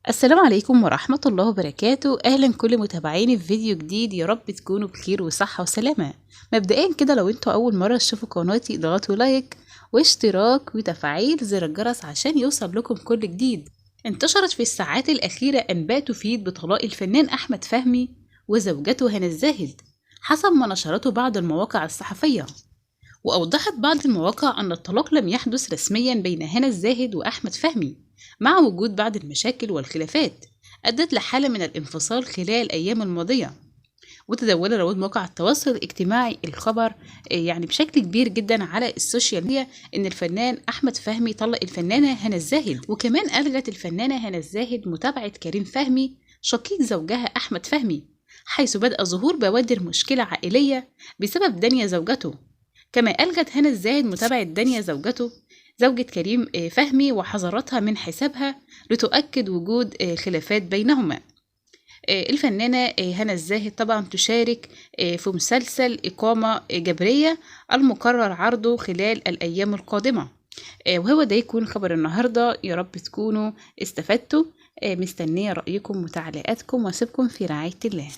السلام عليكم ورحمة الله وبركاته. أهلا كل متابعيني في فيديو جديد، يا رب تكونوا بخير وصحة وسلامة. مبدئيا كده لو انتوا أول مرة تشوفوا قناتي اضغطوا لايك واشتراك وتفعيل زر الجرس عشان يوصل لكم كل جديد. انتشرت في الساعات الأخيرة أنباء تفيد بطلاق الفنان أحمد فهمي وزوجته هنا الزاهد حسب ما نشرته بعض المواقع الصحفية. وأوضحت بعض المواقع أن الطلاق لم يحدث رسميا بين هنا الزاهد وأحمد فهمي، مع وجود بعض المشاكل والخلافات أدت لحالة من الانفصال خلال الأيام الماضية. وتداول رواد مواقع التواصل الاجتماعي الخبر بشكل كبير جدا على السوشيال ميديا إن الفنان أحمد فهمي طلق الفنانة هنا الزاهد. وكمان ألغت الفنانة هنا الزاهد متابعة كريم فهمي شقيق زوجها أحمد فهمي، حيث بدأ ظهور بوادر مشكلة عائلية بسبب دنيا زوجته. كما ألغت هنا الزاهد متابعة دنيا زوجته زوجة كريم فهمي وحظرتها من حسابها لتؤكد وجود خلافات بينهما. الفنانة هنا الزاهد طبعا تشارك في مسلسل إقامة جبرية المقرر عرضه خلال الأيام القادمة. وهو ده يكون خبر النهاردة، يا رب تكونوا استفدتوا. مستنية رأيكم وتعليقاتكم واسيبكم في رعاية الله.